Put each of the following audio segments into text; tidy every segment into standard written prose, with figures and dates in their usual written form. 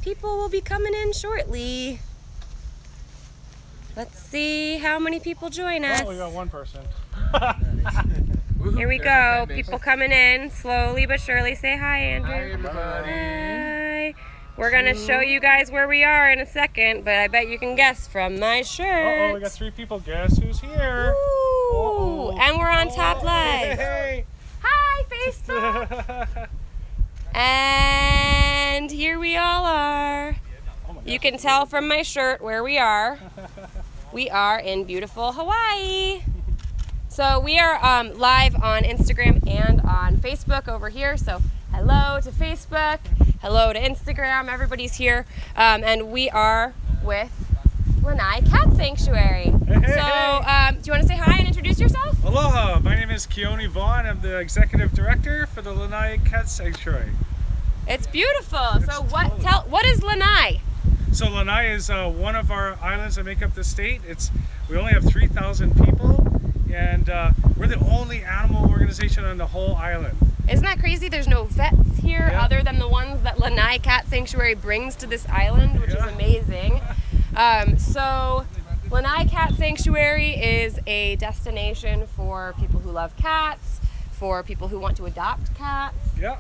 people will be coming in shortly. Let's see how many people join us. Oh, we got one person. Here we go. People coming in slowly but surely. Say hi, Andrew. Hi, everybody. Hi. We're going to show you guys where we are in a second, but I bet you can guess from my shirt. Uh-oh, we got 3 people. Guess who's here? Ooh, and we're on top live. Hey. Hi, Facebook. And here we all are. You can tell from my shirt where we are. We are in beautiful Hawaii. So we are live on Instagram and on Facebook over here. So hello to Facebook, hello to Instagram, everybody's here. And we are with Lanai Cat Sanctuary. Hey. So do you want to say hi and introduce yourself? Aloha, my name is Keone Vaughn. I'm the executive director for the Lanai Cat Sanctuary. It's beautiful. So what is Lanai? So Lanai is one of our islands that make up the state. We only have 3,000 people, and we're the only animal organization on the whole island. Isn't that crazy? There's no vets here other than the ones that Lanai Cat Sanctuary brings to this island, which is amazing. So Lanai Cat Sanctuary is a destination for people who love cats, for people who want to adopt cats. Yeah.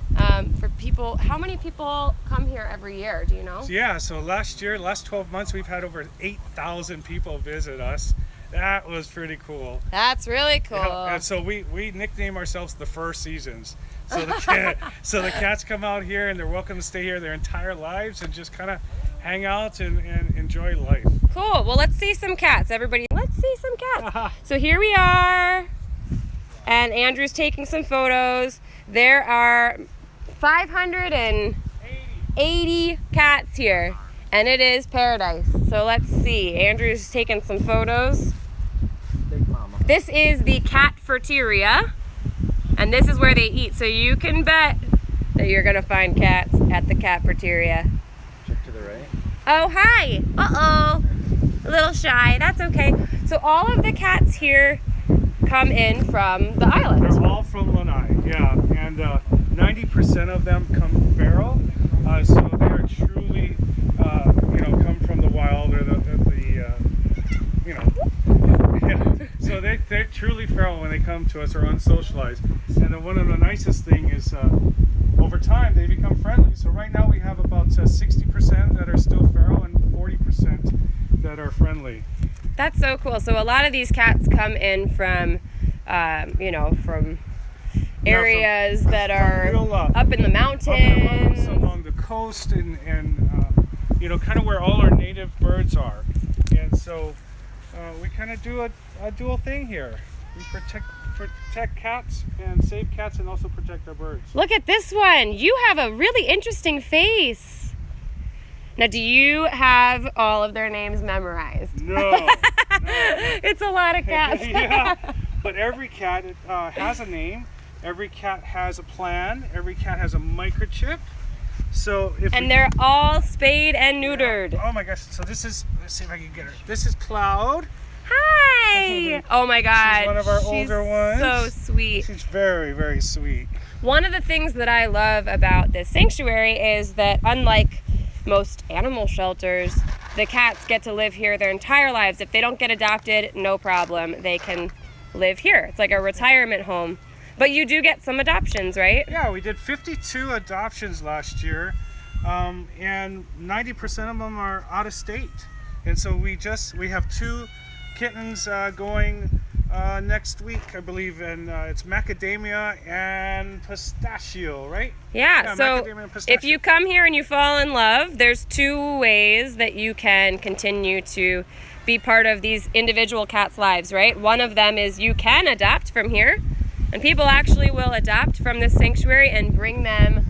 For people, how many people come here every year? Do you know? So last 12 months, we've had over 8,000 people visit us. That was pretty cool. That's really cool. Yeah, and so we nickname ourselves the Fur Seasons. So the cats come out here and they're welcome to stay here their entire lives and just kind of hang out and enjoy life. Cool. Well, let's see some cats, everybody. Let's see some cats. So here we are. And Andrew's taking some photos. There are 580 cats here, and it is paradise. So let's see. Andrew's taking some photos. Big mama. This is the Catferteria, and this is where they eat. So you can bet that you're gonna find cats at the Catferteria. Check to the right. Oh, hi. Uh-oh. A little shy. That's okay. So all of the cats here come in from the island. They're all from Lanai, yeah, and 90% of them come feral, so they are truly, come from the wild or so they're truly feral when they come to us or unsocialized. And then one of the nicest thing is over time they become friendly. So right now we have about 60% that are still feral and 40% that are friendly. That's so cool. So a lot of these cats come in from, from areas that are up in the mountains. Along the coast and kind of where all our native birds are. And so we kind of do a dual thing here. We protect cats and save cats and also protect our birds. Look at this one. You have a really interesting face. Now, do you have all of their names memorized? No. It's a lot of cats. Yeah, but every cat has a name. Every cat has a plan. Every cat has a microchip. So they're all spayed and neutered. Yeah. Oh my gosh! So let's see if I can get her. This is Cloud. Hi. Oh my God. She's one of our older ones. So sweet. She's very, very sweet. One of the things that I love about this sanctuary is that, unlike most animal shelters, the cats get to live here their entire lives. If they don't get adopted, no problem. They can live here. It's like a retirement home. But you do get some adoptions, right? Yeah, we did 52 adoptions last year, and 90% of them are out of state. And so we have 2 kittens going next week, I believe, and it's macadamia and pistachio, right? Yeah, so if you come here and you fall in love, there's 2 ways that you can continue to be part of these individual cats' lives, right? One of them is you can adopt from here, and people actually will adopt from this sanctuary and bring them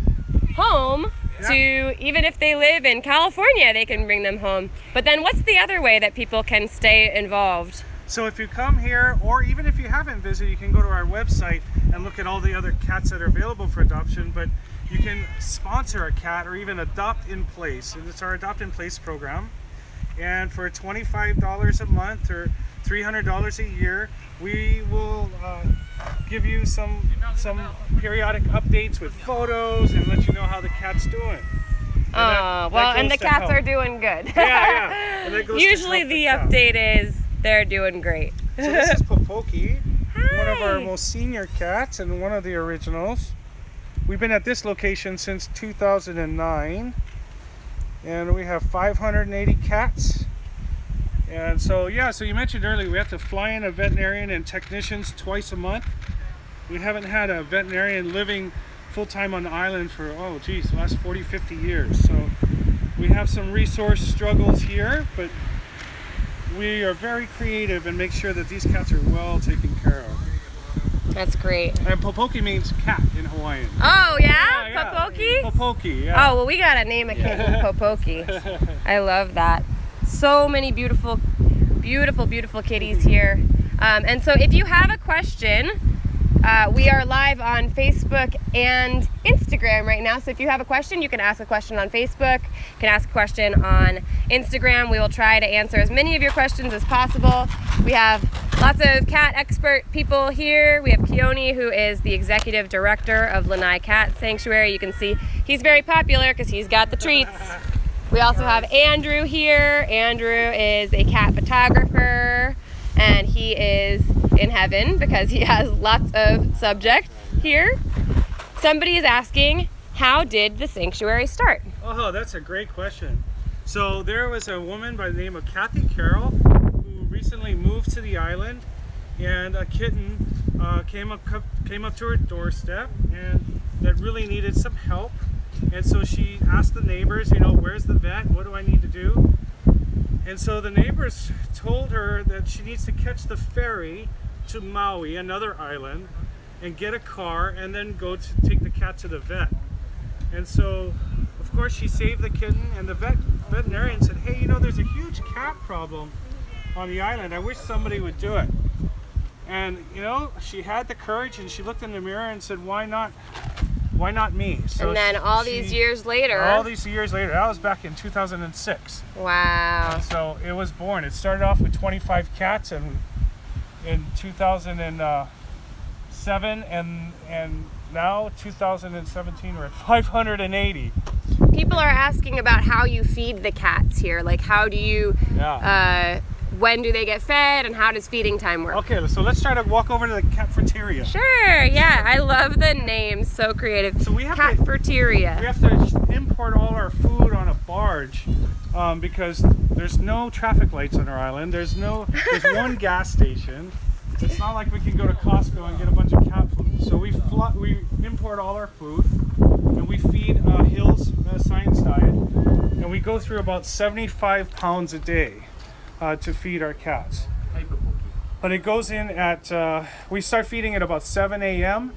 home to, even if they live in California, they can bring them home. But then what's the other way that people can stay involved? So if you come here, or even if you haven't visited, you can go to our website and look at all the other cats that are available for adoption, but you can sponsor a cat or even adopt in place. And it's our Adopt in Place program. And for $25 a month or $300 a year, we will give you some periodic updates with photos and let you know how the cat's doing. Oh, Oh, well, and the goes to cats help. are doing good. Yeah. And that goes to Usually help the cat. update is they're doing great. So this is Popoki, one of our Hi. most senior cats and one of the originals. We've been at this location since 2009, and we have 580 cats. And so you mentioned earlier we have to fly in a veterinarian and technicians twice a month. We haven't had a veterinarian living full-time on the island for, the last 40, 50 years. So we have some resource struggles here, but we are very creative and make sure that these cats are well taken care of. That's great. And Popoki means cat in Hawaiian. Oh, yeah? Popoki? Popoki, yeah. Oh, well, we got to name a kitten Popoki. I love that. So many beautiful, beautiful, beautiful kitties here. And so if you have a question, we are live on Facebook and Instagram right now. So if you have a question, you can ask a question on Facebook. You can ask a question on Instagram. We will try to answer as many of your questions as possible. We have lots of cat expert people here. We have Keone, who is the executive director of Lanai Cat Sanctuary. You can see he's very popular because he's got the treats. We also have Andrew here. Andrew is a cat photographer, and he is in heaven because he has lots of subjects here. Somebody is asking, how did the sanctuary start? Oh, that's a great question. So there was a woman by the name of Kathy Carroll who recently moved to the island, and a kitten came up to her doorstep and that really needed some help. And so she asked the neighbors, where's the vet? What do I need to do? And so the neighbors told her that she needs to catch the ferry to Maui, another island, and get a car and then go to take the cat to the vet. And so, of course, she saved the kitten, and the veterinarian said, hey, there's a huge cat problem on the island. I wish somebody would do it. And, she had the courage, and she looked in the mirror and said, why not me? So and then all these years later, that was back in 2006. Wow. And so it was born. It started off with 25 cats, and in 2007, and now 2017 we're at 580. People are asking about how you feed the cats here. Like, how do you, when do they get fed, and how does feeding time work? Okay, so let's try to walk over to the cafeteria. Sure, yeah, I love the name, so creative. So we have Cafeteria. We have to import all our food on a barge because there's no traffic lights on our island. There's one gas station. It's not like we can go to Costco and get a bunch of cat food. So we import all our food, and we feed Hill's Science Diet, and we go through about 75 pounds a day to feed our cats. But it goes in at, we start feeding at about 7 a.m.,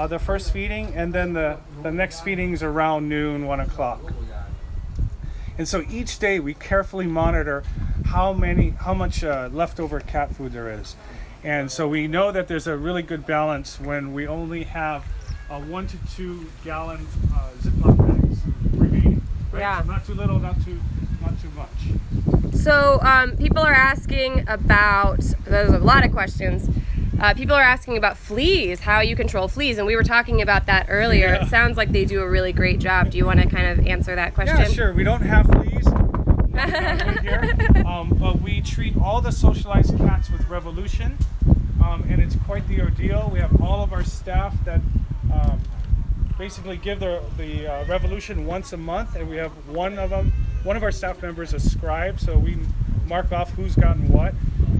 the first feeding, and then the next feeding's around noon, 1 o'clock. And so each day we carefully monitor how much leftover cat food there is. And so we know that there's a really good balance when we only have 1 to 2 gallon Ziploc bags remaining. Right? Yeah. So not too little, not too much. So people are asking about, there's a lot of questions. People are asking about fleas, how you control fleas, and we were talking about that earlier. Yeah. It sounds like they do a really great job. Do you want to kind of answer that question? Yeah, sure. We don't have fleas in here, but we treat all the socialized cats with Revolution, and it's quite the ordeal. We have all of our staff that basically give the Revolution once a month, and we have one of our staff members a scribe, so we mark off who's gotten what.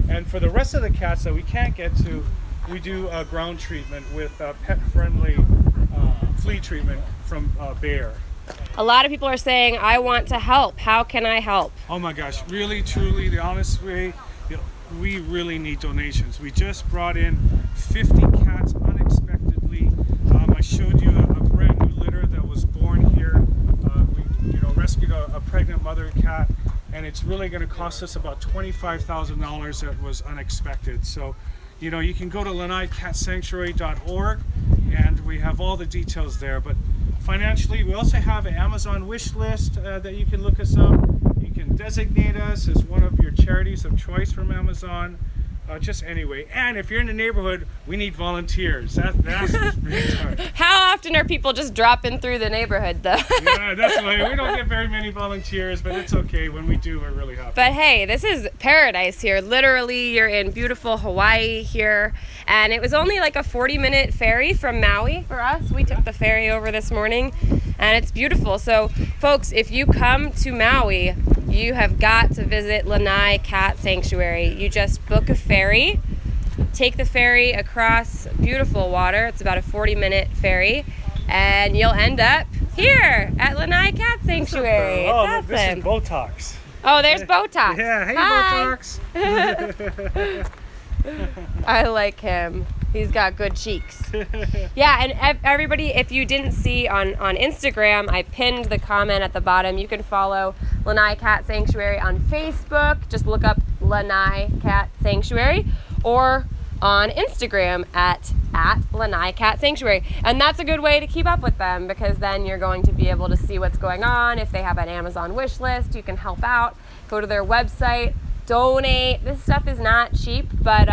And for the rest of the cats that we can't get to, we do a ground treatment with pet-friendly flea treatment from Bayer. A lot of people are saying, I want to help. How can I help? Oh my gosh, really, truly, the honest way, we really need donations. We just brought in 50 cats unexpectedly. I showed you a brand new litter that was born here. We rescued a pregnant mother cat, and it's really going to cost us about $25,000 that was unexpected. So, you can go to lanaiCatSanctuary.org, and we have all the details there. But financially, we also have an Amazon wish list that you can look us up. You can designate us as one of your charities of choice from Amazon. just anyway. And if you're in the neighborhood, we need volunteers. That's retarded. How often are people just dropping through the neighborhood, though? Yeah, that's why we don't get very many volunteers, but it's okay. When we do, we're really happy. But hey, this is paradise here. Literally, you're in beautiful Hawaii here. And it was only like a 40-minute ferry from Maui for us. We took the ferry over this morning, and it's beautiful. So, folks, if you come to Maui, you have got to visit Lanai Cat Sanctuary. You just book a ferry, take the ferry across beautiful water. It's about a 40-minute ferry, and you'll end up here at Lanai Cat Sanctuary. Oh, It's look, this awesome. is Botox. Oh, there's Botox. Yeah, hey, Hi. Botox. I like him. He's got good cheeks. Yeah, and everybody, if you didn't see on Instagram, I pinned the comment at the bottom. You can follow Lanai Cat Sanctuary on Facebook. Just look up Lanai Cat Sanctuary, or on Instagram at Lanai Cat Sanctuary. And that's a good way to keep up with them, because then you're going to be able to see what's going on. If they have an Amazon wish list, you can help out. Go to their website, donate. This stuff is not cheap, but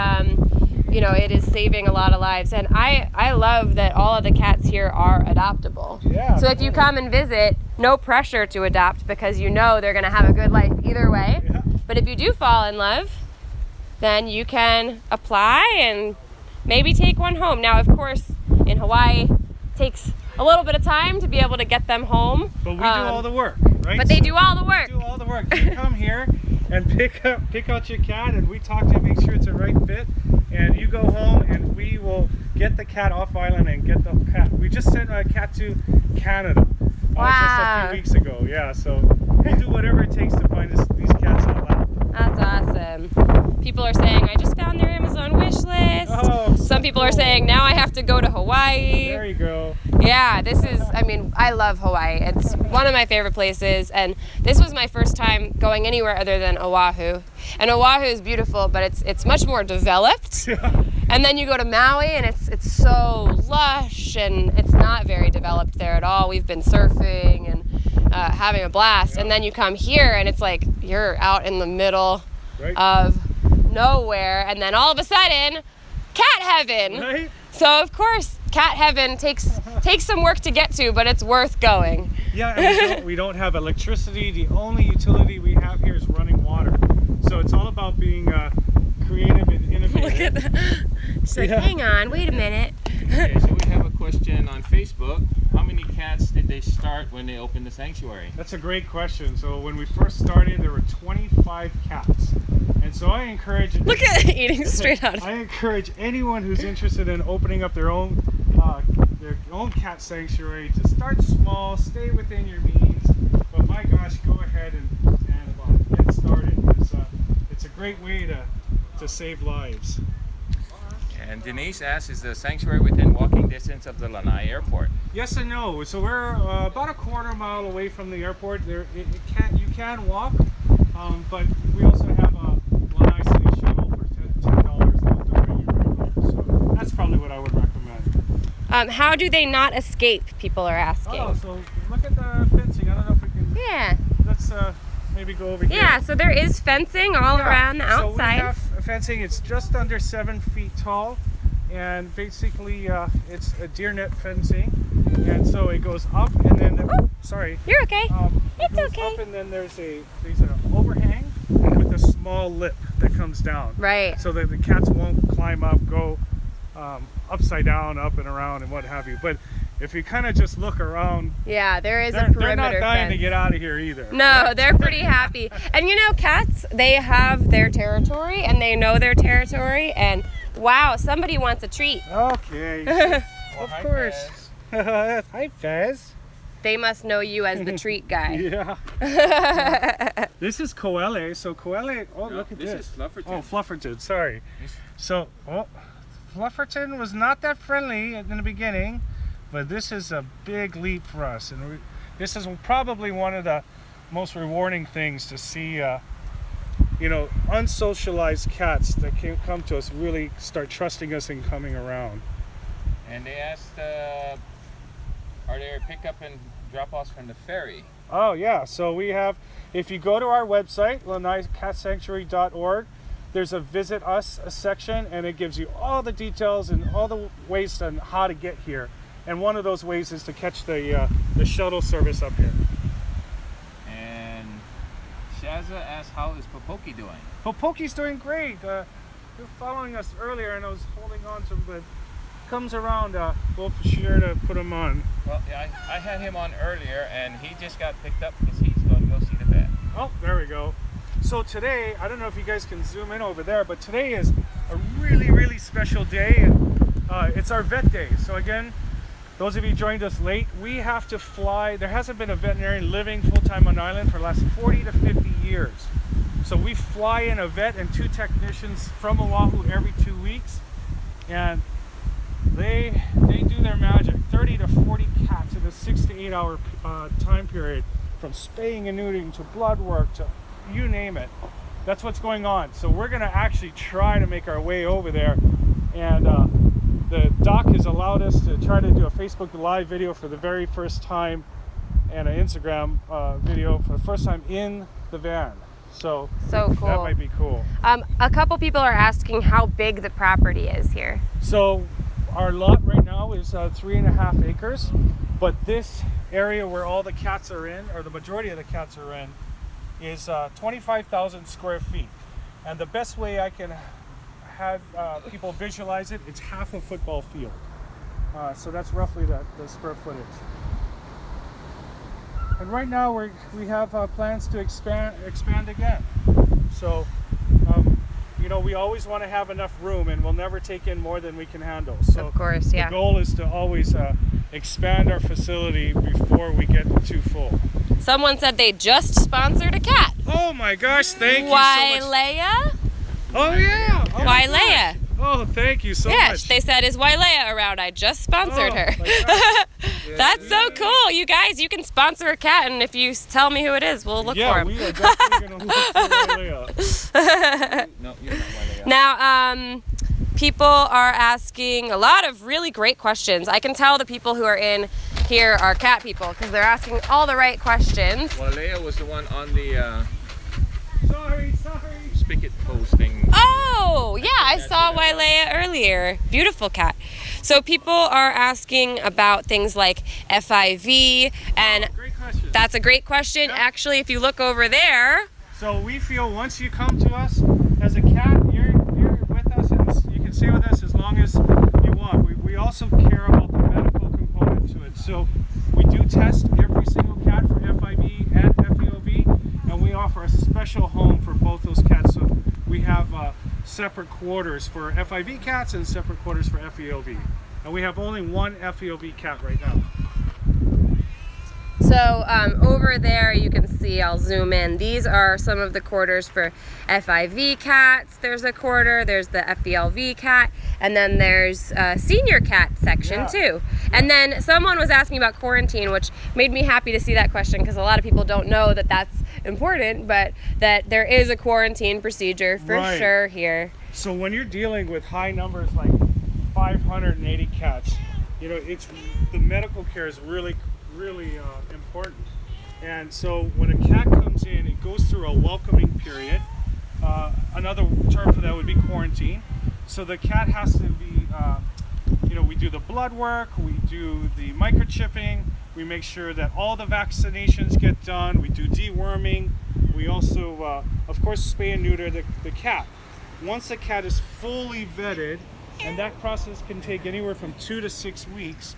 you know, it is saving a lot of lives. And I love that all of the cats here are adoptable. Yeah, so if you come and visit, no pressure to adopt, because you know they're going to have a good life either way. Yeah. But if you do fall in love, then you can apply and maybe take one home. Now, of course, in Hawaii, it takes a little bit of time to be able to get them home. But we do all the work, right? But they do all the work. We do all the work. You come here and pick out your cat, and we talk to you, make sure it's a right fit, and you go home, and we will get the cat off island and get the cat. We just sent a cat to Canada just a few weeks ago. Yeah, so we'll do whatever it takes to find these cats out loud. That's awesome. People are saying, I just found their Amazon wish list. Oh, so some people are cool. saying, now I have to go to Hawaii. There you go. Yeah, this is, I mean, I love Hawaii. It's one of my favorite places, and this was my first time going anywhere other than Oahu. And Oahu is beautiful, but it's much more developed. Yeah. And then you go to Maui, and it's so lush, and it's not very developed there at all. We've been surfing and having a blast. Yeah. And then you come here, and it's like you're out in the middle Right. of nowhere, and then all of a sudden, cat heaven. Right? So of course, cat heaven takes some work to get to, but it's worth going. Yeah, and we don't have electricity. The only utility we have here is running water. So it's all about being creative and innovative. Look at that. She's like, Yeah. hang on, wait a minute. Okay, so we have a question on Facebook. How many cats did they start when they opened the sanctuary? That's a great question. So when we first started, there were 25 cats. And so I encourage Look at it eating straight out of I encourage anyone who's interested in opening up their own cat sanctuary to start small, stay within your means. But my gosh, go ahead and get started. It's a great way to save lives. And Denise asks, is the sanctuary within walking distance of the Lanai airport? Yes and no. So we're about a quarter mile away from the airport. You can walk, but we also have a Lanai City shuttle for $10 that'll bring you right there. So that's probably what I would recommend. How do they not escape? People are asking. Oh, so look at the fencing. I don't know if we can. Yeah. Let's maybe go over here. Yeah. So there is fencing all Yeah. around the So we outside. have fencing. It's just under 7 feet tall, and basically it's a deer net fencing, and so it goes up, and then sorry. You're okay. It It's goes okay. up, and then there's an overhang with a small lip that comes down, Right. so that the cats won't climb up, go upside down, up and around, and what have you. But if you kind of just look around, Yeah, there is a they're perimeter not dying fence. to get out of here either. No, they're pretty happy. And you know, cats, they have their territory, and they know their territory, and wow, somebody wants a treat. Okay. Well, Of hi, course. Hi, Fez. They must know you as the treat guy. Yeah. This is Koele. So Koele, look at this. This is Flufferton. Oh, Flufferton, sorry. This- So, Flufferton was not that friendly in the beginning, but this is a big leap for us. And this is probably one of the most rewarding things to see, unsocialized cats that can come to us really start trusting us and coming around. And they asked, are there pickup and drop-offs from the ferry? Oh yeah, so we have, if you go to our website, lanaicatsanctuary.org, there's a visit us section, and it gives you all the details and all the ways on how to get here. And one of those ways is to catch the shuttle service up here. And Shazza asked, how is Popoki doing? Popoki's doing great. You were following us earlier, and I was holding on to him, but comes around, we'll be sure to put him on. Well, yeah, I had him on earlier, and he just got picked up because he's going to go see the vet. Oh, there we go. So today, I don't know if you guys can zoom in over there, but today is a really, really special day, and it's our vet day. So again, those of you joined us late, we have to fly. There hasn't been a veterinarian living full-time on island for the last 40 to 50 years. So we fly in a vet and 2 technicians from Oahu every 2 weeks, and they do their magic. 30 to 40 cats in a 6 to 8 hour time period, from spaying and neutering to blood work to you name it. That's what's going on. So we're gonna actually try to make our way over there, and the doc has allowed us to try to do a Facebook Live video for the very first time, and an Instagram video for the first time in the van. So cool. That might be cool. A couple people are asking how big the property is here. So our lot right now is 3.5 acres, but this area where all the cats are in, or the majority of the cats are in, is 25,000 square feet. And the best way I can have people visualize it, it's half a football field. So that's roughly the square footage. And right now we have plans to expand again. So you know, we always want to have enough room, and we'll never take in more than we can handle. So of course, yeah. The goal is to always expand our facility before we get too full. Someone said they just sponsored a cat. Oh my gosh, thank you so much. Wailea? Oh yeah. Oh, Wailea. Oh, thank you so Yeah, much. they said, is Wailea around? I just sponsored her. That's so cool. You guys, you can sponsor a cat, and if you tell me who it is, we'll look for him. Yeah, we are definitely going to look for Wailea. No, you're not Wailea. Now, people are asking a lot of really great questions. I can tell the people who are in here are cat people because they're asking all the right questions. Wailea was the one on the Sorry. spigot posting. Oh, yeah, I saw Wailea earlier. Beautiful cat. So people are asking about things like FIV, and Great question. that's a great question. Yeah. Actually, if you look over there, So we feel once you come to us as a cat, you're with us, and you can stay with us as long as you want. We also care about the medical component to it. So we do test every single cat for FIV and FEOV, and we offer a special home for both those cats. So we have separate quarters for FIV cats and separate quarters for FEOV. And we have only one FEOV cat right now. so over there you can see, I'll zoom in, these are some of the quarters for FIV cats. There's a quarter, there's the FELV cat, and then there's a senior cat section too. And then someone was asking about quarantine, which made me happy to see that question because a lot of people don't know that that's important, but that there is a quarantine procedure for sure here. So when you're dealing with high numbers like 580 cats, you know, the medical care is really important. And so when a cat comes in, it goes through a welcoming period. Another term for that would be quarantine. So the cat has to be, you know, we do the blood work, we do the microchipping, we make sure that all the vaccinations get done, we do deworming, we also, of course, spay and neuter the cat. Once the cat is fully vetted, and that process can take anywhere from 2 to 6 weeks,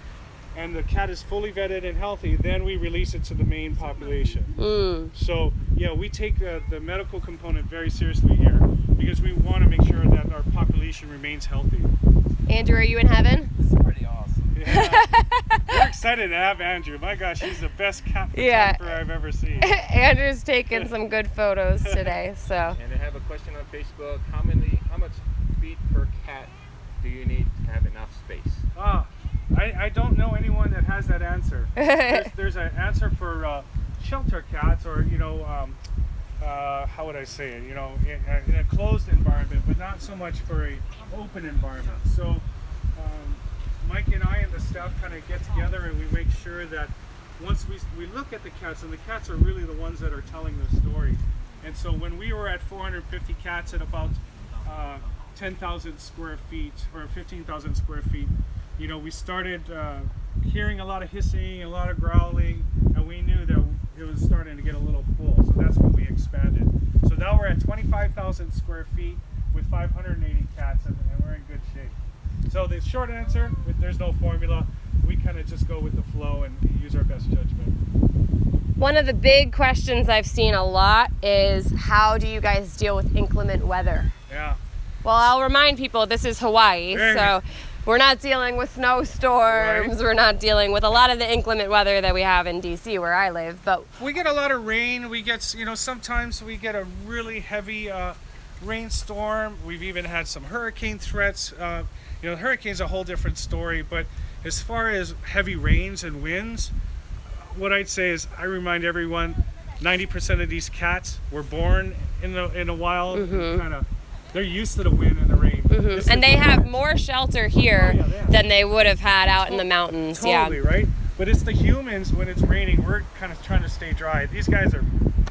and the cat is fully vetted and healthy, then we release it to the main population. So yeah, we take the medical component very seriously here because we want to make sure that our population remains healthy. Andrew, are you in heaven? This is pretty awesome. Yeah. We're excited to have Andrew. My gosh, he's the best cat photographer I've ever seen. Andrew's taken some good photos today, so. And I have a question on Facebook. How much feet per cat do you need to have enough space? I don't know anyone that has that answer. There's an answer for shelter cats, or you know, how would I say it? You know, in a closed environment, but not so much for a open environment. So Mike and I and the staff kind of get together and we make sure that once we look at the cats, and the cats are really the ones that are telling the story. And so when we were at 450 cats at about 10,000 square feet or 15,000 square feet, you know, we started hearing a lot of hissing, a lot of growling, and we knew that it was starting to get a little full. So that's when we expanded. So now we're at 25,000 square feet with 580 cats, and we're in good shape. So the short answer, there's no formula. We kind of just go with the flow and use our best judgment. One of the big questions I've seen a lot is, how do you guys deal with inclement weather? Yeah. Well, I'll remind people this is Hawaii, so we're not dealing with snowstorms. Right. We're not dealing with a lot of the inclement weather that we have in DC where I live. But we get a lot of rain. We get, you know, sometimes we get a really heavy rainstorm. We've even had some hurricane threats. You know, hurricanes are a whole different story, but as far as heavy rains and winds, what I'd say is I remind everyone 90% of these cats were born in the wild. Kind of, they're used to the wind and the rain. And they have more shelter here than they would have had out in the mountains. Totally, right? But it's the humans, when it's raining, we're kind of trying to stay dry. These guys are,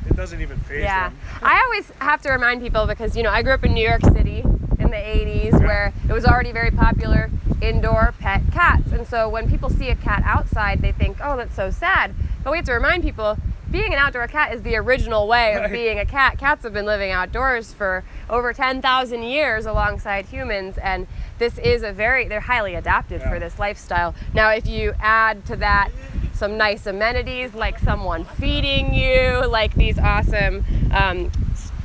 it doesn't even faze them. I always have to remind people because, you know, I grew up in New York City in the 80s where it was already very popular indoor pet cats. And so when people see a cat outside, they think, oh, that's so sad. But we have to remind people, being an outdoor cat is the original way of being a cat. Cats have been living outdoors for over 10,000 years alongside humans, and this is they're highly adapted for this lifestyle. Now, if you add to that some nice amenities like someone feeding you, like these awesome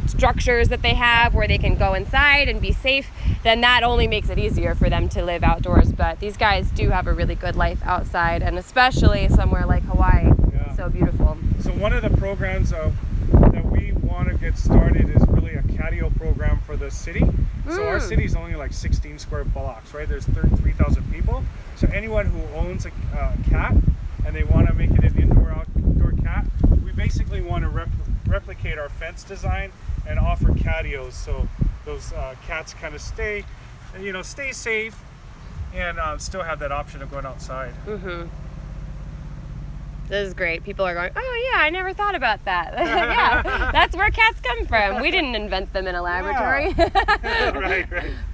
structures that they have where they can go inside and be safe, then that only makes it easier for them to live outdoors. But these guys do have a really good life outside, and especially somewhere like Hawaii. So beautiful. So one of the programs that we want to get started is really a catio program for the city. So our city is only like 16 square blocks, right? There's 33,000 people. So anyone who owns a cat and they want to make it an indoor-outdoor cat, we basically want to replicate our fence design and offer catios, so those cats kind of stay safe and still have that option of going outside. This is great. People are going, oh yeah, I never thought about that. Yeah, that's where cats come from. We didn't invent them in a laboratory. Right.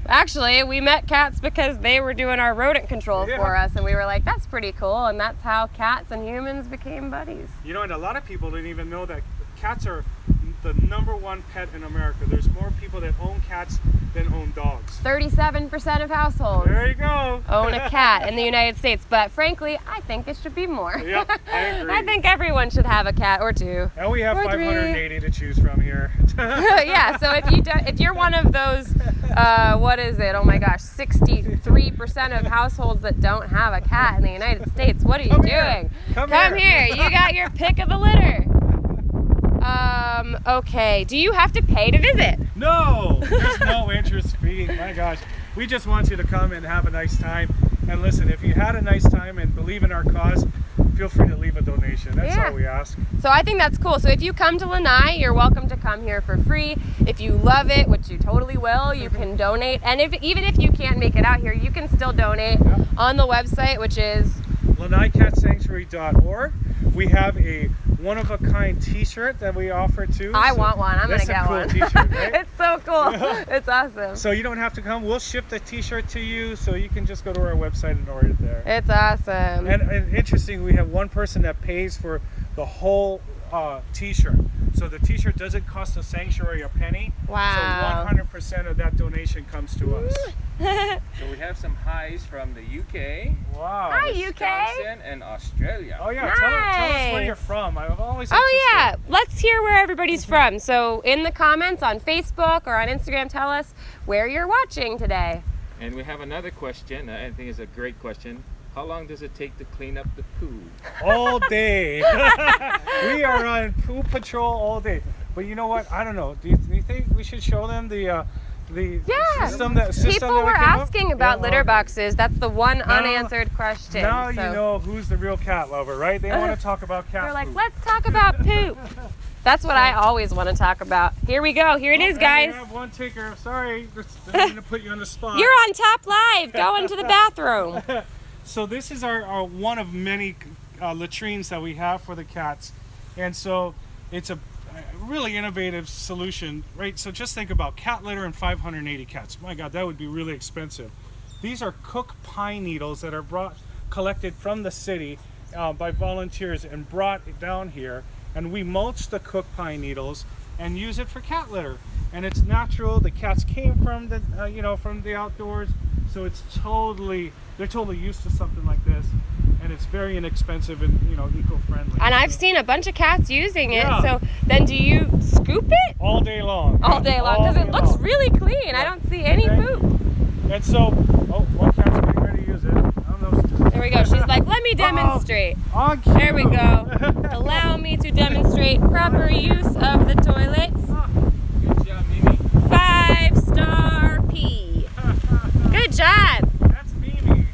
Actually, we met cats because they were doing our rodent control for us, and we were like, that's pretty cool, and that's how cats and humans became buddies. You know, and a lot of people didn't even know that cats are the #1 pet in America. There's more people that own cats than own dogs. 37% of households There you go. own a cat in the United States, but frankly, I think it should be more. Yep, I agree. I think everyone should have a cat or two. And we have 580 to choose from here. Yeah, so if you're one of those, what is it? Oh my gosh, 63% of households that don't have a cat in the United States. What are you doing? Come here. You got your pick of the litter. Okay. Do you have to pay to visit? No, there's no interest fee. My gosh, we just want you to come and have a nice time. And listen, if you had a nice time and believe in our cause, feel free to leave a donation. That's all we ask. So I think that's cool. So if you come to Lanai, you're welcome to come here for free. If you love it, which you totally will, you can donate. And even if you can't make it out here, you can still donate on the website, which is LanaiCatSanctuary.org. We have a one-of-a-kind t-shirt that we offer too. I want one. I'm gonna get one. That's a cool t-shirt, right? It's so cool. It's awesome. So you don't have to come. We'll ship the t-shirt to you, so you can just go to our website and order it there. It's awesome. And interesting, we have one person that pays for the whole t-shirt. So the t-shirt doesn't cost the sanctuary a penny. Wow. So 100% of that donation comes to us. So we have some highs from the UK. Wow. Hi, UK. Wisconsin and Australia. Oh yeah, Nice. tell us where you're from. I'm always Oh interested. yeah, let's hear where everybody's from. So in the comments on Facebook or on Instagram, tell us where you're watching today. And we have another question. I think it's a great question. How long does it take to clean up the poo? All day. We are on poo patrol all day. But you know what? I don't know. Do you think we should show them the system that People we were came up? asking about litter boxes. That's the one unanswered question. Now So you know who's the real cat lover, right? They want to talk about cat They're like, poop. let's talk about poop. That's what I always want to talk about. Here we go. Here it is, guys. We have one taker. Sorry, I'm going to put you on the spot. You're on top live. Go into the bathroom. So this is our one of many latrines that we have for the cats, and so it's a really innovative solution, right? So just think about cat litter and 580 cats. My God, that would be really expensive. These are cook pine needles that are collected from the city by volunteers and brought down here, and we mulch the cook pine needles and use it for cat litter. And it's natural. The cats came from the from the outdoors, so they're totally used to something like this, and it's very inexpensive and eco-friendly. And I've seen a bunch of cats using it. Yeah. So then do you scoop it? All day long. All day long, because it looks really clean. Yeah. I don't see any poop. And so, one cat's getting ready to use it. I don't know. There we go. She's like, let me demonstrate. On cue. There we go. Allow me to demonstrate proper use of the toilets. Good job, Mimi. 5-star P. Good job. That's Mimi.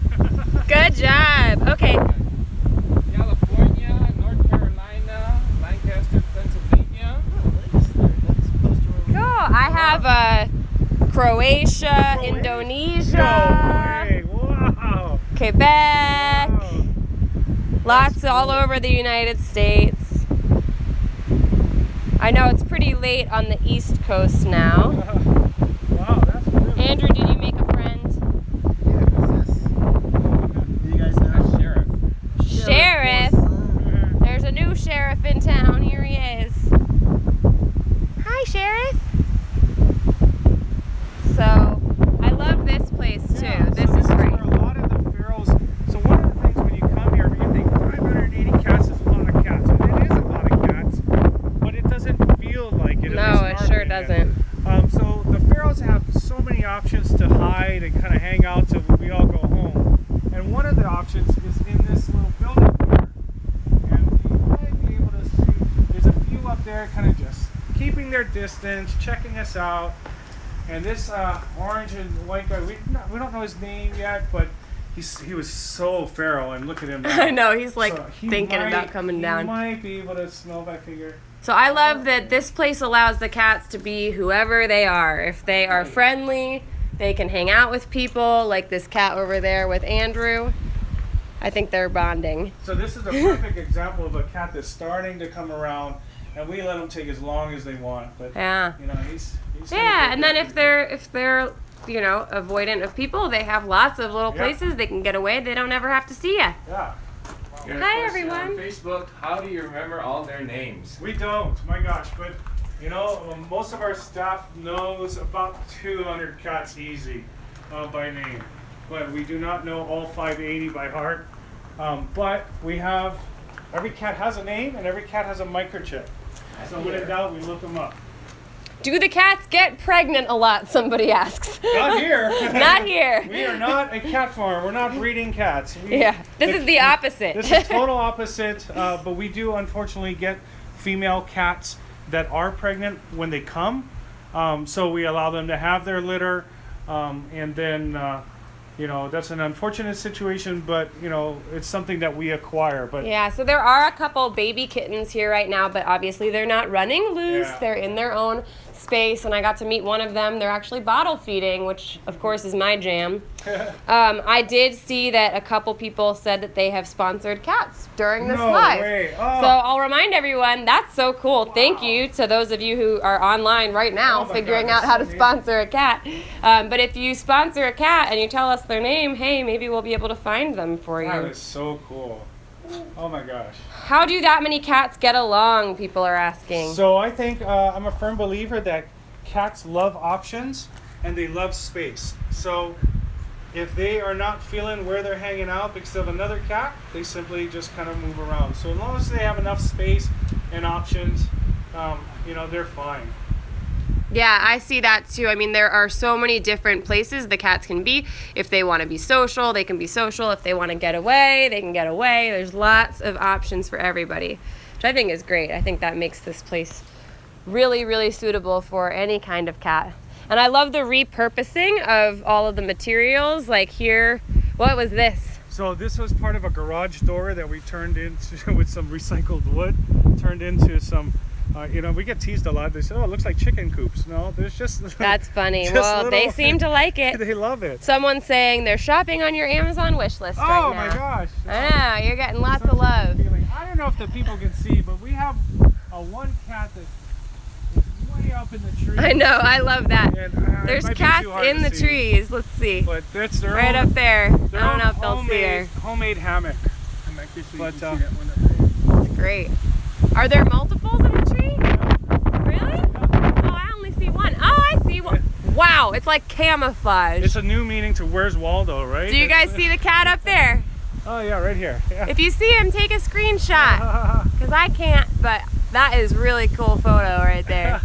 Good job. Okay. California, North Carolina, Lancaster, Pennsylvania. Cool. I have Croatia, Indonesia, No way. Wow. Quebec, Wow. lots all over the United States. I know it's pretty late on the East Coast now. Wow, that's really Andrew, did you make a friend? Yeah, who's this? Do you guys know? Sheriff. Sheriff. There's a new sheriff in town. Here he is. Hi, Sheriff. So, I love this place too. Yeah, This so is great. where a lot of the pharaohs. So one of the things when you come here, you think 580 cats is a lot of cats. And it is a lot of cats, but it doesn't feel like it. No, at least in it our sure opinion. doesn't. So the pharaohs have so many options to hide and kind of hang out till we all go home. And one of the options is in this little building here. And you might be able to see, there's a few up there kind of just keeping their distance, checking us out. And this orange and white guy, we don't know his name yet, but he was so feral, and look at him now. I know, he's like So he thinking about coming down. He might be able to smell my finger. So I love that this place allows the cats to be whoever they are. If they are friendly, they can hang out with people, like this cat over there with Andrew. I think they're bonding. So this is a perfect example of a cat that's starting to come around, and we let them take as long as they want. But Yeah. he's Yeah, and then if they're avoidant of people, they have lots of little Yeah. places they can get away. They don't ever have to see you. Yeah. Got a Hi, question everyone. On Facebook, how do you remember all their names? We don't, my gosh, but most of our staff knows about 200 cats easy by name, but we do not know all 580 by heart. But we have, every cat has a name and every cat has a microchip. So when in doubt, we look them up. Do the cats get pregnant a lot? Somebody asks. Not here. Not here. We are not a cat farm. We're not breeding cats. Yeah, this is the opposite. This is total opposite, but we do unfortunately get female cats that are pregnant when they come. So we allow them to have their litter, and then that's an unfortunate situation, but it's something that we acquire. But Yeah, so there are a couple baby kittens here right now, but obviously they're not running loose. Yeah. They're in their own space, and I got to meet one of them. They're actually bottle feeding, which of course is my jam. I did see that a couple people said that they have sponsored cats during this No live. way. So Oh. I'll remind everyone, that's so cool. Thank you to those of you who are online right now Oh my figuring God, out how to that's so sponsor a cat. But if you sponsor a cat and you tell us their name, hey, maybe we'll be able to find them for That you. is so cool. Oh my gosh. How do that many cats get along, people are asking. So I think I'm a firm believer that cats love options and they love space. So if they are not feeling where they're hanging out because of another cat, they simply just kind of move around. So as long as they have enough space and options, they're fine. Yeah, I see that too. I mean, there are so many different places the cats can be. If they want to be social, they can be social. If they want to get away, they can get away. There's lots of options for everybody, which I think is great. I think that makes this place really, really suitable for any kind of cat. And I love the repurposing of all of the materials. Like here, what was this? So this was part of a garage door that we turned into with some recycled wood, turned into some, we get teased a lot. They say, oh, it looks like chicken coops. No, there's just... That's funny. just Well, they little- seem to like it. They love it. Someone's saying they're shopping on your Amazon wish list right now. Oh my gosh. I know, you're getting lots Such of a love. feeling. I don't know if the people can see, but we have one cat that way up in the tree. I know, I love that. And, There's it might be cats too hard in to the see. trees. Let's see. But that's their Right own, up there. I their don't own know if they'll see her. homemade hammock. Come back this way. But, You can see that one up there. It's great. Are there multiples in the tree? Really? Oh, I only see one. Oh, I see one. Wow, it's like camouflage. It's a new meaning to Where's Waldo, right? Do you guys see the cat up there? Oh yeah, right here. Yeah. If you see him, take a screenshot. Because I can't, but that is really cool photo right there.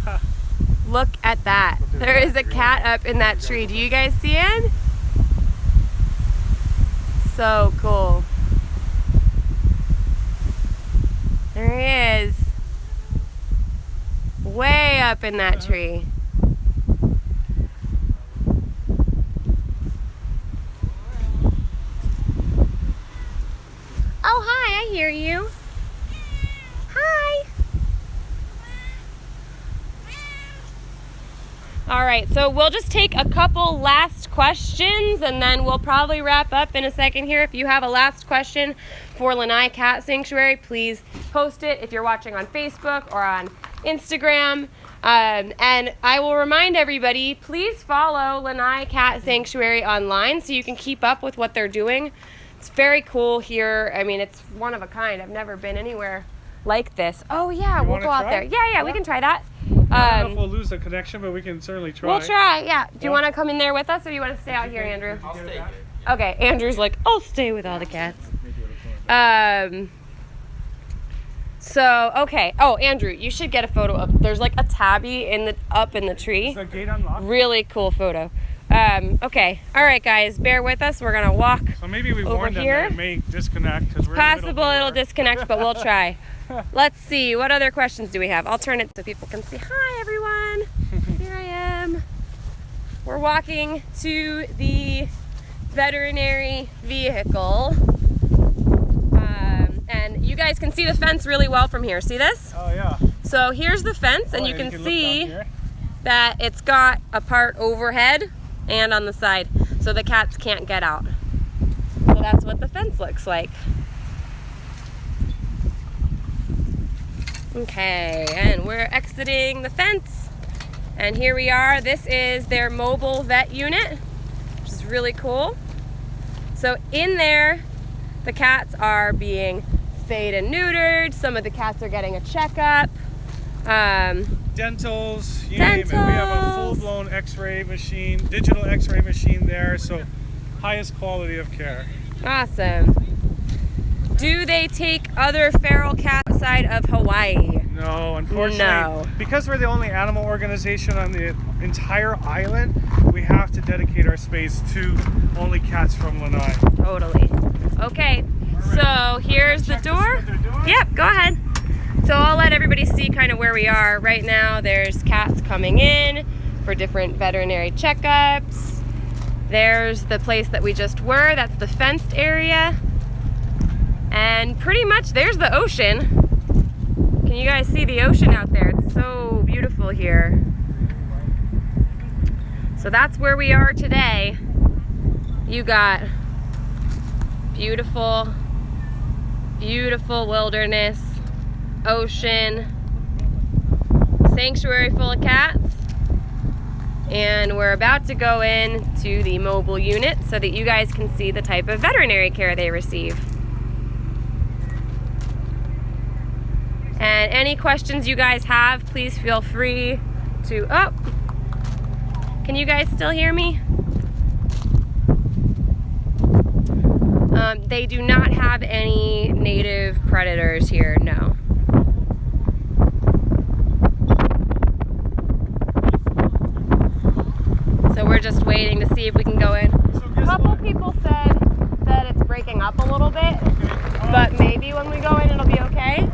Look at that. There is a cat up in that tree. Do you guys see him? So cool. There he is. Way up in that tree. Oh, hi, I hear you. Hi. All right, so we'll just take a couple last questions and then we'll probably wrap up in a second here. If you have a last question for Lanai Cat Sanctuary, please post it if you're watching on Facebook or on Instagram. And I will remind everybody, please follow Lanai Cat Sanctuary online so you can keep up with what they're doing. It's very cool here. I mean, it's one of a kind. I've never been anywhere like this. Oh yeah, we'll go out there. Yeah, we can try that. I don't know if we'll lose the connection, but we can certainly try. We'll try, yeah. Do you want to come in there with us or do you want to stay out here, Andrew? I'll stay here. Okay, Andrew's like, I'll stay with all the cats. So, okay. Oh, Andrew, you should get a photo of, there's like a tabby up in the tree. Is the gate unlocked? Really cool photo. Okay. All right, guys, bear with us. We're going to walk So maybe we over warned them here. that it may disconnect because we're in the middle of Possible it'll nowhere. disconnect, but we'll try. Let's see. What other questions do we have? I'll turn it so people can see. Hi, everyone. Here I am. We're walking to the veterinary vehicle. And you guys can see the fence really well from here. See this? Oh yeah. So here's the fence, and Oh, you yeah, can look see down here. that it's got a part overhead and on the side, so the cats can't get out. So that's what the fence looks like. Okay, and we're exiting the fence, and here we are. This is their mobile vet unit, which is really cool. So in there, the cats are being spayed and neutered. Some of the cats are getting a checkup. Dentals, you name it. We have a full-blown X-ray machine, digital X-ray machine there, so highest quality of care. Awesome. Do they take other feral cats outside of Hawaii? No, unfortunately, No. because we're the only animal organization on the entire island, we have to dedicate our space to only cats from Lanai. Totally. Okay, so here's the Check to see door. what they're doing? Yep, go ahead. So I'll let everybody see kind of where we are. Right now there's cats coming in for different veterinary checkups. There's the place that we just were. That's the fenced area. And pretty much there's the ocean. Can you guys see the ocean out there? It's so beautiful here. So that's where we are today. You got beautiful, beautiful wilderness, ocean, sanctuary full of cats. And we're about to go in to the mobile unit so that you guys can see the type of veterinary care they receive. And any questions you guys have, please feel free to, oh, can you guys still hear me? They do not have any native predators here, no. So we're just waiting to see if we can go in. A couple people said that it's breaking up a little bit, but maybe when we go in it'll be okay.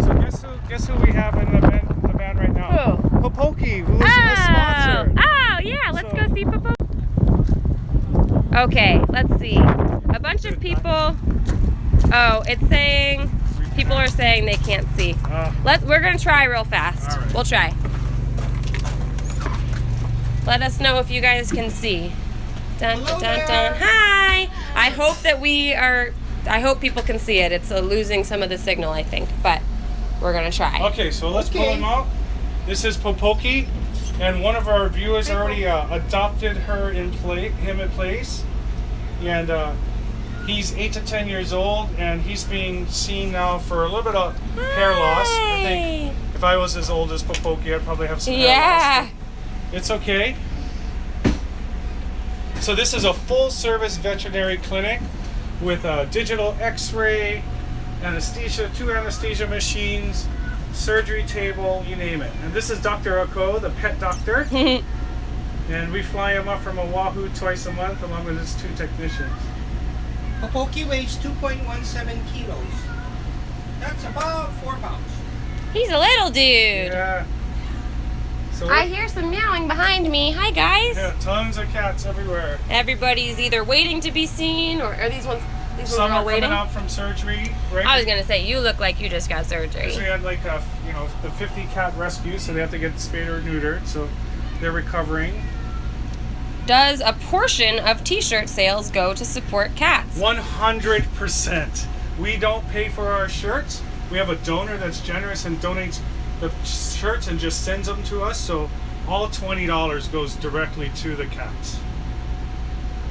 Okay, so guess who we have in the van right now? Who? Popoki, who is a sponsor. Oh, yeah, let's go see Popo. Okay, let's see. A bunch of people, oh, it's saying, people are saying they can't see. We're gonna try real fast. All right. We'll try. Let us know if you guys can see. Dun, dun, dun, dun. Hi! I hope that I hope people can see it. It's losing some of the signal, I think, but we're gonna try. Okay, so let's pull them out. This is Popoki, and one of our viewers already adopted him in place, and he's 8 to 10 years old, and he's being seen now for a little bit of hair loss. I think if I was as old as Popoki, I'd probably have some hair loss. It's okay. So this is a full-service veterinary clinic with a digital X-ray, anesthesia, 2 anesthesia machines, surgery table, you name it. And this is Dr. Ako, the pet doctor. And we fly him up from Oahu twice a month along with his 2 technicians. Popoki weighs 2.17 kilos. That's about 4 pounds. He's a little dude. Yeah. So I hear some meowing behind me. Hi, guys. yeah, tons of cats everywhere. Everybody's either waiting to be seen, or are these ones? These ones Some are all are waiting. coming out from surgery, right? I was gonna say, you look like you just got surgery. Because we had like the 50 cat rescue, so they have to get spayed or neutered, so they're recovering. Does a portion of t-shirt sales go to support cats? 100%. We don't pay for our shirts. We have a donor that's generous and donates the shirts and just sends them to us, so all $20 goes directly to the cats.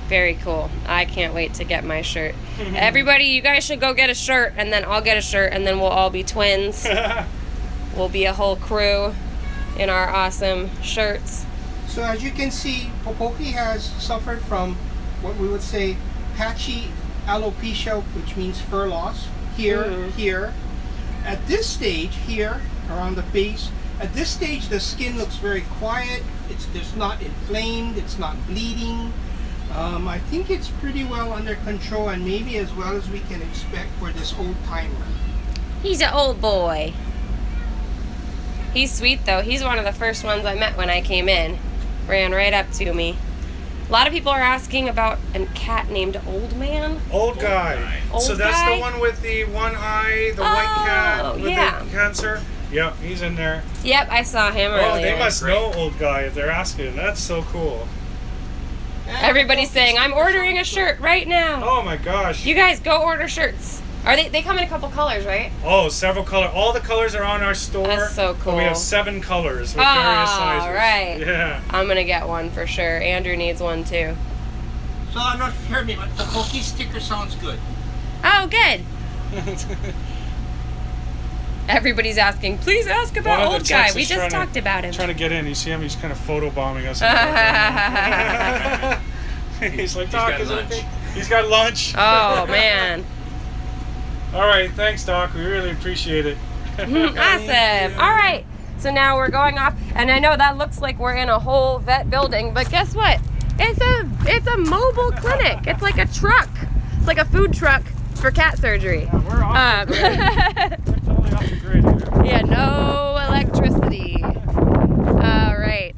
Very cool. I can't wait to get my shirt. Everybody, you guys should go get a shirt, and then I'll get a shirt, and then we'll all be twins. We'll be a whole crew in our awesome shirts. So as you can see, Popoki has suffered from what we would say patchy alopecia, which means fur loss. Here. At this stage, here, around the face, at this stage the skin looks very quiet. It's not inflamed, it's not bleeding. I think it's pretty well under control, and maybe as well as we can expect for this old timer. He's an old boy. He's sweet though. He's one of the first ones I met when I came in. Ran right up to me. A lot of people are asking about a cat named Old Man. Old guy. Old so that's guy? the one with the one eye, the white cat with yeah. the cancer. Yep, he's in there. Yep, I saw him Oh, earlier. they must know Old Guy if they're asking. That's so cool. Everybody's saying, I'm ordering a shirt right now. Oh my gosh. You guys go order shirts. Are they come in a couple colors, right? Oh, several colors. All the colors are on our store. That's so cool. And we have 7 colors with various sizes. All right. Yeah. I'm going to get one for sure. Andrew needs one too. So I'm not hearing me, but Popoki's sticker sounds good. Oh, good. Everybody's asking, please ask about One of the Old Guy. chicks We is just trying to- talked about him. Trying to get in. You see him? He's kind of photobombing us. He's like, Doc, got is it lunch. okay? He's got lunch. Oh, man. All right. Thanks, Doc. We really appreciate it. Awesome. All right. So now we're going off, and I know that looks like we're in a whole vet building, but guess what? It's a mobile clinic. It's like a truck. It's like a food truck for cat surgery. Yeah, we're off the grid. We're totally off the grid here. Yeah, no electricity. All right.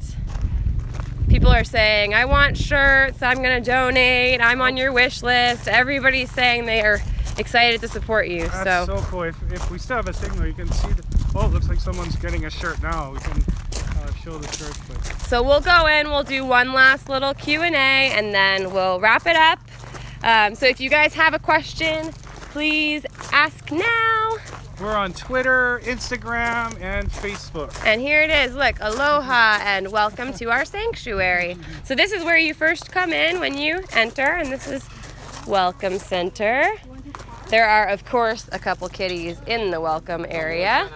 People are saying, I want shirts, I'm gonna donate, I'm on your wish list. Everybody's saying they are excited to support you. That's so cool. If we still have a signal, you can see oh, it looks like someone's getting a shirt now. We can show the shirt. But So we'll go in, we'll do one last little Q&A, and then we'll wrap it up. So if you guys have a question, please ask now. we're on Twitter, Instagram, and Facebook. And here it is. Look, aloha and welcome to our sanctuary. So this is where you first come in when you enter, and this is Welcome Center. There are, of course, a couple kitties in the welcome area,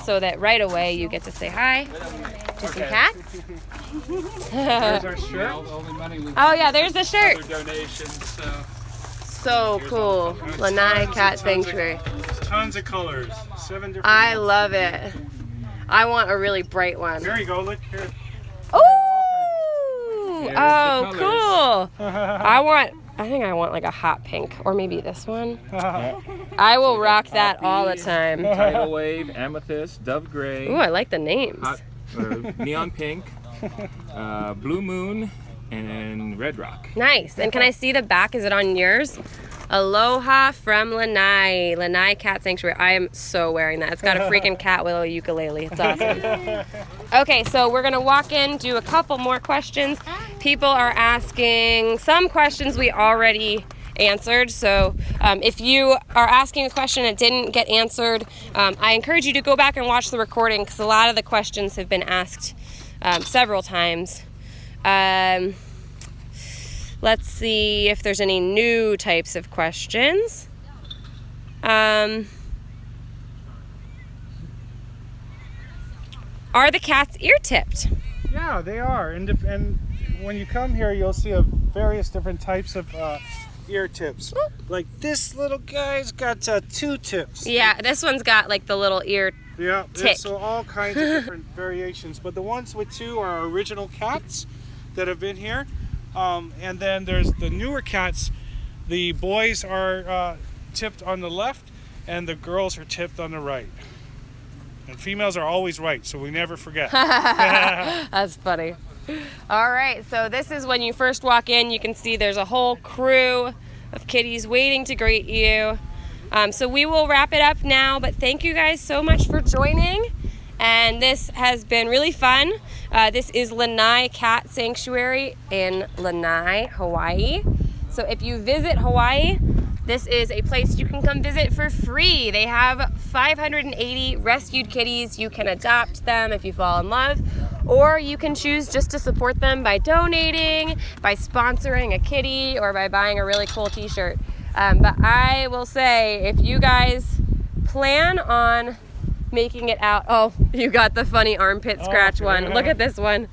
so that right away you get to say hi to some cats. There's our shirt. Oh yeah, there's the shirt. Other donations. So cool. Lanai Cat Sanctuary. Tons of colors. 7 different. I love it. I want a really bright one. There you go. Look here. Ooh! There's Oh, the cool. I think I want like a hot pink, or maybe this one. I will rock that all the time. Tidal Wave, Amethyst, Dove Gray, Ooh, I like the names. hot, Neon Pink, Blue Moon, and Red Rock. Nice. And can I see the back? Is it on yours? Aloha from Lanai. Lanai Cat Sanctuary. I am so wearing that. It's got a freaking cat with a ukulele. It's awesome. Okay, so we're going to walk in, do a couple more questions. People are asking some questions we already answered. So if you are asking a question that didn't get answered, I encourage you to go back and watch the recording because a lot of the questions have been asked several times. Let's see if there's any new types of questions. Are the cats ear-tipped? Yeah, they are. And when you come here, you'll see various different types of ear tips. Like this little guy's got 2 tips. Yeah, this one's got like the little ear Yeah, tick. so all kinds of different variations. But the ones with 2 are original cats that have been here. And then there's the newer cats. The boys are tipped on the left and the girls are tipped on the right. And females are always right, so we never forget. That's funny. All right, so this is when you first walk in. You can see there's a whole crew of kitties waiting to greet you. So we will wrap it up now, but thank you guys so much for joining. And this has been really fun. This is Lanai Cat Sanctuary in Lanai, Hawaii. So if you visit Hawaii, this is a place you can come visit for free. They have 580 rescued kitties. You can adopt them if you fall in love, or you can choose just to support them by donating, by sponsoring a kitty, or by buying a really cool t-shirt. But I will say, if you guys plan on making it out, oh, you got the funny armpit scratch one. Look at this one.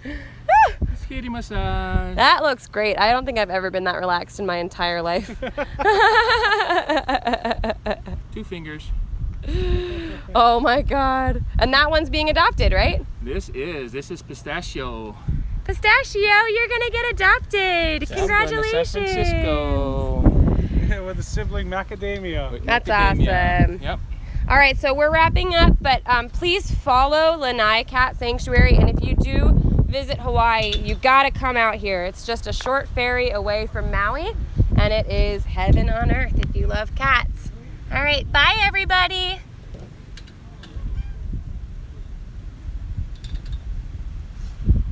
Kitty massage. That looks great. I don't think I've ever been that relaxed in my entire life. 2 fingers. Oh my God. And that one's being adopted, right? This is Pistachio. Pistachio, you're gonna get adopted. Congratulations. San Francisco. With a sibling Macadamia. That's Macadamia. awesome. Yep. All right, so we're wrapping up, but please follow Lanai Cat Sanctuary. And if you do visit Hawaii, you gotta come out here. It's just a short ferry away from Maui, and it is heaven on earth if you love cats. All right, bye everybody.